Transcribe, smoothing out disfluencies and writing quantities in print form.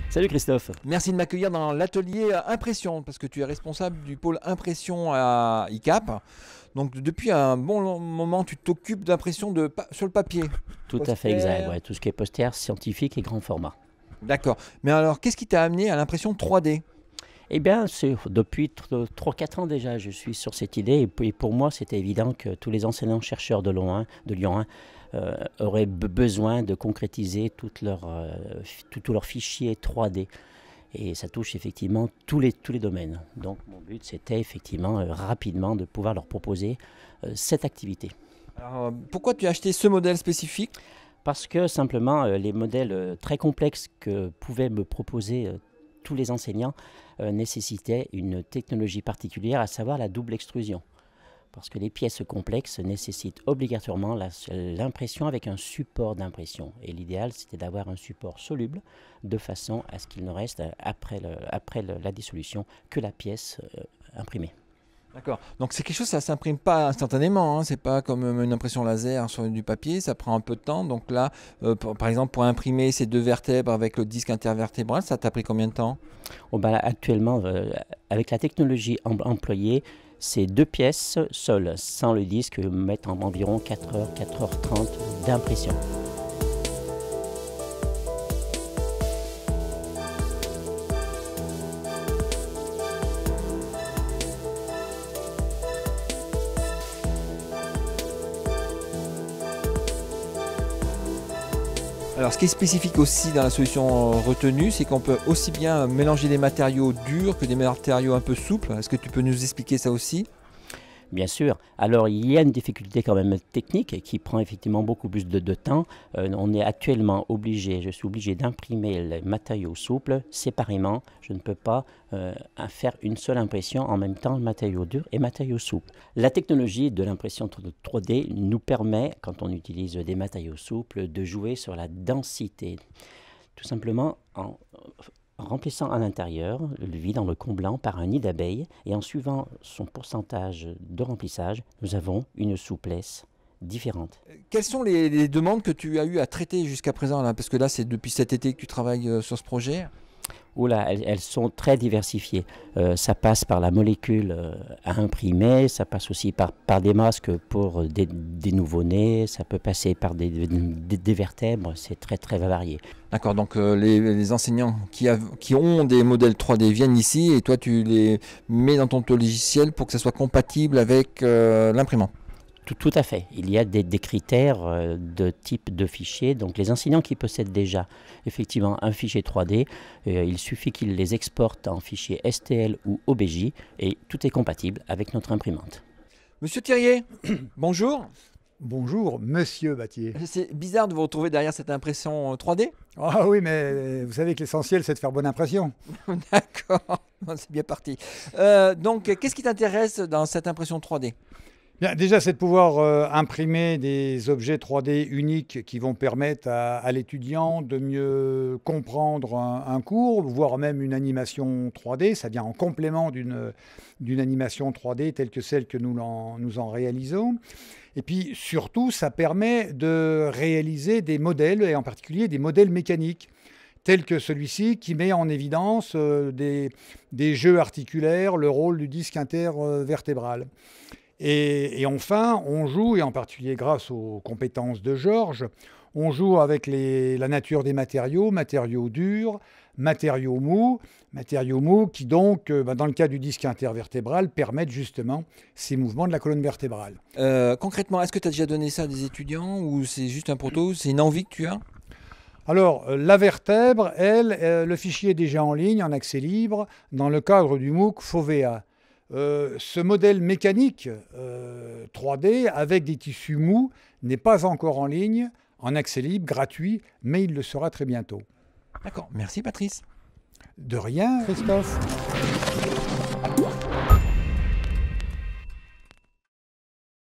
Salut Christophe. Merci de m'accueillir dans l'atelier impression, parce que tu es responsable du pôle impression à ICAP. Donc depuis un bon moment, tu t'occupes d'impression sur le papier. Tout à fait exact, ouais, tout ce qui est poster, scientifique et grand format. D'accord. Mais alors, qu'est-ce qui t'a amené à l'impression 3D? Eh bien, depuis 3-4 ans déjà, je suis sur cette idée. Et pour moi, c'était évident que tous les enseignants-chercheurs de Lyon 1 auraient besoin de concrétiser tous leurs fichiers 3D. Et ça touche effectivement tous les domaines. Donc mon but, c'était effectivement rapidement de pouvoir leur proposer cette activité. Alors, pourquoi tu as acheté ce modèle spécifique? Parce que simplement, les modèles très complexes que pouvaient me proposer tous les enseignants nécessitaient une technologie particulière, à savoir la double extrusion. Parce que les pièces complexes nécessitent obligatoirement l'impression avec un support d'impression. Et l'idéal, c'était d'avoir un support soluble, de façon à ce qu'il ne reste, après la dissolution, que la pièce imprimée. D'accord. Donc c'est quelque chose, ça ne s'imprime pas instantanément, hein. C'est pas comme une impression laser sur du papier, ça prend un peu de temps. Donc là, par exemple, pour imprimer ces deux vertèbres avec le disque intervertébral, ça t'a pris combien de temps? Oh ben, actuellement, avec la technologie employée, ces deux pièces seules, sans le disque, mettent environ 4h, 4h30 d'impression. Alors ce qui est spécifique aussi dans la solution retenue, c'est qu'on peut aussi bien mélanger des matériaux durs que des matériaux un peu souples. Est-ce que tu peux nous expliquer ça aussi? Bien sûr. Alors, il y a une difficulté quand même technique qui prend effectivement beaucoup plus de temps. On est actuellement je suis obligé d'imprimer les matériaux souples séparément. Je ne peux pas faire une seule impression en même temps, matériaux durs et matériaux souples. La technologie de l'impression 3D nous permet, quand on utilise des matériaux souples, de jouer sur la densité. Tout simplement en remplissant à l'intérieur le vide, en le comblant par un nid d'abeilles, et en suivant son pourcentage de remplissage, nous avons une souplesse différente. Quelles sont les demandes que tu as eu à traiter jusqu'à présent là? Parce que là, c'est depuis cet été que tu travailles sur ce projet. Oula, elles sont très diversifiées. Ça passe par la molécule à imprimer, ça passe aussi par des masques pour des nouveau-nés, ça peut passer par des vertèbres, c'est très très varié. D'accord, donc les enseignants qui ont des modèles 3D viennent ici et toi tu les mets dans ton logiciel pour que ça soit compatible avec l'imprimant. Tout à fait. Il y a des critères de type de fichier. Donc les enseignants qui possèdent déjà effectivement un fichier 3D, il suffit qu'ils les exportent en fichier STL ou OBJ et tout est compatible avec notre imprimante. Monsieur Thirier, bonjour. Bonjour, monsieur Battier. C'est bizarre de vous retrouver derrière cette impression 3D. Ah oui, mais vous savez que l'essentiel, c'est de faire bonne impression. D'accord, c'est bien parti. Donc, qu'est-ce qui t'intéresse dans cette impression 3D? Bien, déjà, c'est de pouvoir imprimer des objets 3D uniques qui vont permettre à l'étudiant de mieux comprendre un cours, voire même une animation 3D. Ça vient en complément d'une animation 3D telle que celle que nous en réalisons. Et puis, surtout, ça permet de réaliser des modèles, et en particulier des modèles mécaniques, tels que celui-ci qui met en évidence des jeux articulaires, le rôle du disque intervertébral. Et enfin, on joue, et en particulier grâce aux compétences de Georges, on joue avec la nature des matériaux durs, matériaux mous qui donc, dans le cas du disque intervertébral, permettent justement ces mouvements de la colonne vertébrale. Concrètement, est-ce que tu as déjà donné ça à des étudiants ou c'est juste un proto, c'est une envie que tu as? Alors, la vertèbre, le fichier est déjà en ligne, en accès libre, dans le cadre du MOOC FOVEA. Ce modèle mécanique 3D avec des tissus mous n'est pas encore en ligne, en accès libre, gratuit, mais il le sera très bientôt. D'accord, merci Patrice. De rien, Christophe.